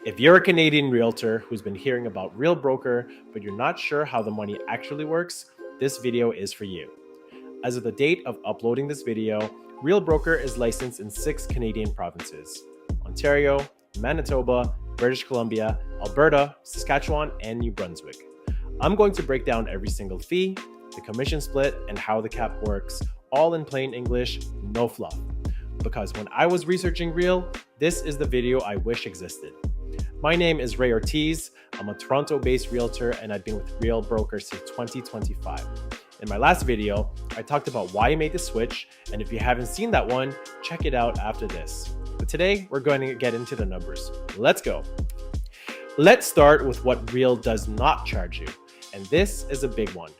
If you're a Canadian realtor who's been hearing about Real Broker, but you're not sure how the money actually works, this video is for you. As of the date of uploading this video, Real Broker is licensed in 6 Canadian provinces: Ontario, Manitoba, British Columbia, Alberta, Saskatchewan, and New Brunswick. I'm going to break down every single fee, the commission split, and how the cap works, all in plain English, no fluff. Because when I was researching Real, this is the video I wish existed. My name is Ray Ortiz. I'm a Toronto-based realtor, and I've been with Real Broker since 2025. In my last video, I talked about why I made the switch, and if you haven't seen that one, check it out after this. But today, we're going to get into the numbers. Let's go. Let's start with what Real does not charge you, and this is a big one.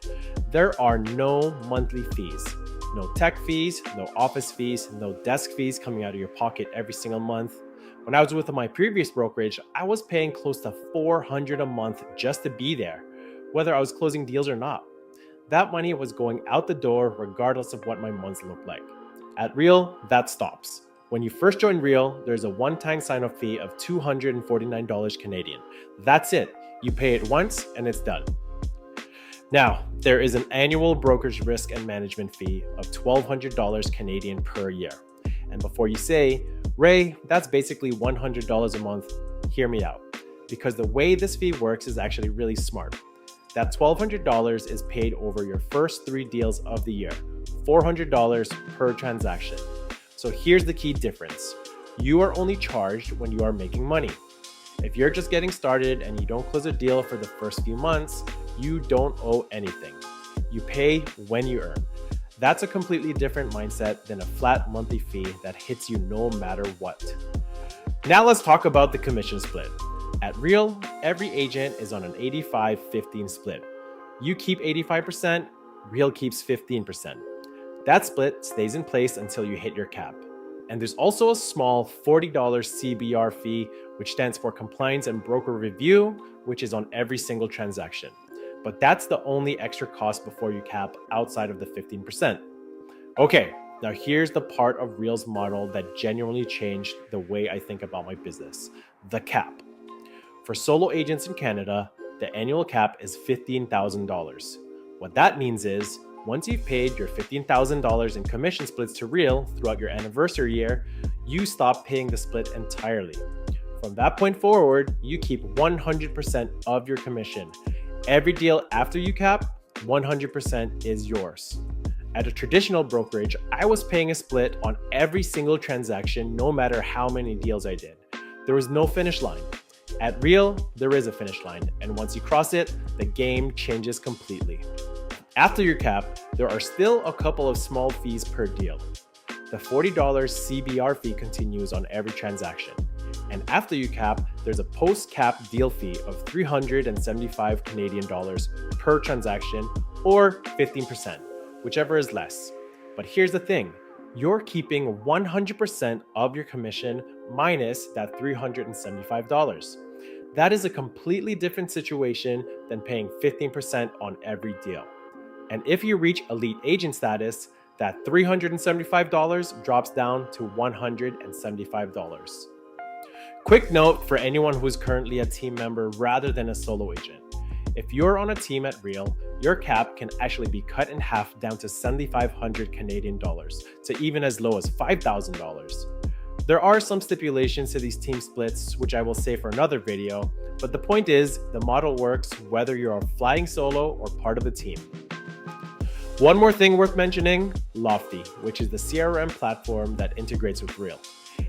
There are no monthly fees. No tech fees, no office fees, no desk fees coming out of your pocket every single month. When I was with my previous brokerage, I was paying close to $400 a month just to be there, whether I was closing deals or not. That money was going out the door regardless of what my months looked like. At Real, that stops. When you first join Real, there's a one-time sign-up fee of $249 Canadian. That's it. You pay it once and it's done. Now, there is an annual brokerage risk and management fee of $1,200 Canadian per year. And before you say, Ray, that's basically $100 a month, hear me out. Because the way this fee works is actually really smart. That $1,200 is paid over your first 3 deals of the year, $400 per transaction. So here's the key difference. You are only charged when you are making money. If you're just getting started and you don't close a deal for the first few months, you don't owe anything. You pay when you earn. That's a completely different mindset than a flat monthly fee that hits you no matter what. Now let's talk about the commission split. At Real, every agent is on an 85-15 split. You keep 85%, Real keeps 15%. That split stays in place until you hit your cap. And there's also a small $40 CBR fee, which stands for Compliance and Broker Review, which is on every single transaction. But that's the only extra cost before you cap outside of the 15%. Okay, now here's the part of Real's model that genuinely changed the way I think about my business: the cap. For solo agents in Canada, the annual cap is $15,000. What that means is, once you've paid your $15,000 in commission splits to Real throughout your anniversary year, you stop paying the split entirely. From that point forward, you keep 100% of your commission. Every deal after you cap, 100% is yours. At a traditional brokerage, I was paying a split on every single transaction, no matter how many deals I did. There was no finish line. At Real, there is a finish line, and once you cross it, the game changes completely. After your cap, there are still a couple of small fees per deal. The $40 CBR fee continues on every transaction. And after you cap, there's a post-cap deal fee of $375 Canadian dollars per transaction, or 15%, whichever is less. But here's the thing, you're keeping 100% of your commission minus that $375. That is a completely different situation than paying 15% on every deal. And if you reach elite agent status, that $375 drops down to $175. Quick note for anyone who's currently a team member rather than a solo agent. If you're on a team at Real, your cap can actually be cut in half down to 7,500 Canadian dollars to even as low as $5,000. There are some stipulations to these team splits, which I will save for another video, but the point is the model works whether you're flying solo or part of the team. One more thing worth mentioning, Lofty, which is the CRM platform that integrates with Real.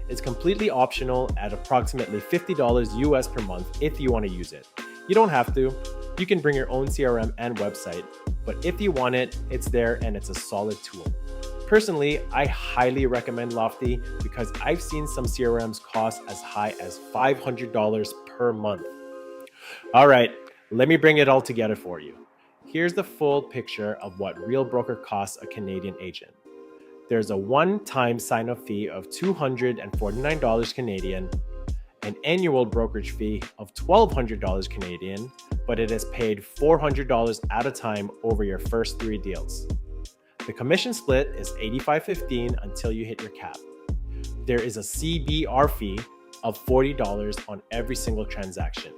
It's completely optional at approximately $50 US per month if you want to use it. You don't have to. You can bring your own CRM and website, but if you want it, it's there and it's a solid tool. Personally, I highly recommend Lofty because I've seen some CRMs cost as high as $500 per month. All right, let me bring it all together for you. Here's the full picture of what Real Broker costs a Canadian agent. There's a one-time sign-up fee of $249 Canadian, an annual brokerage fee of $1,200 Canadian, but it is paid $400 at a time over your first 3 deals. The commission split is 85-15 until you hit your cap. There is a CBR fee of $40 on every single transaction.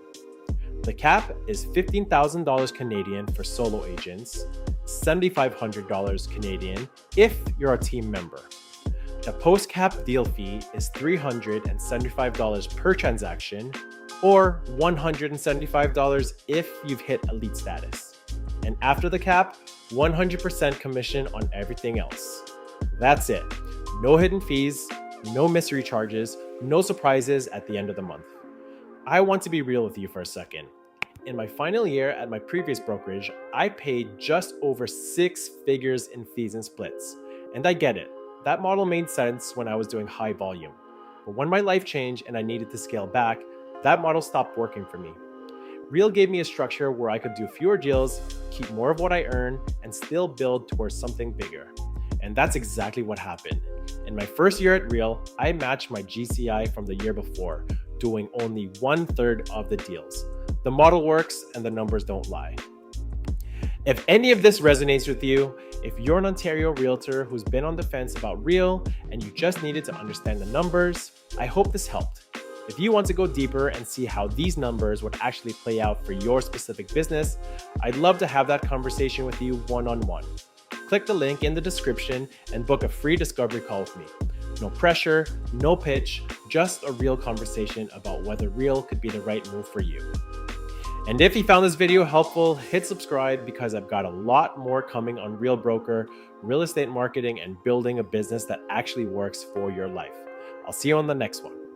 The cap is $15,000 Canadian for solo agents, $7,500 Canadian if you're a team member. The post-cap deal fee is $375 per transaction, or $175 if you've hit elite status. And after the cap, 100% commission on everything else. That's it. No hidden fees, no mystery charges, no surprises at the end of the month. I want to be real with you for a second. In my final year at my previous brokerage, I paid just over 6 figures in fees and splits. And I get it. That model made sense when I was doing high volume. But when my life changed and I needed to scale back, that model stopped working for me. Real gave me a structure where I could do fewer deals, keep more of what I earn, and still build towards something bigger. And that's exactly what happened. In my first year at Real, I matched my GCI from the year before, doing only 1/3 of the deals. The model works and the numbers don't lie. If any of this resonates with you, if you're an Ontario realtor who's been on the fence about Real and you just needed to understand the numbers, I hope this helped. If you want to go deeper and see how these numbers would actually play out for your specific business, I'd love to have that conversation with you one-on-one. Click the link in the description and book a free discovery call with me. No pressure, no pitch, just a real conversation about whether Real could be the right move for you. And if you found this video helpful, hit subscribe because I've got a lot more coming on Real Broker, real estate marketing, and building a business that actually works for your life. I'll see you on the next one.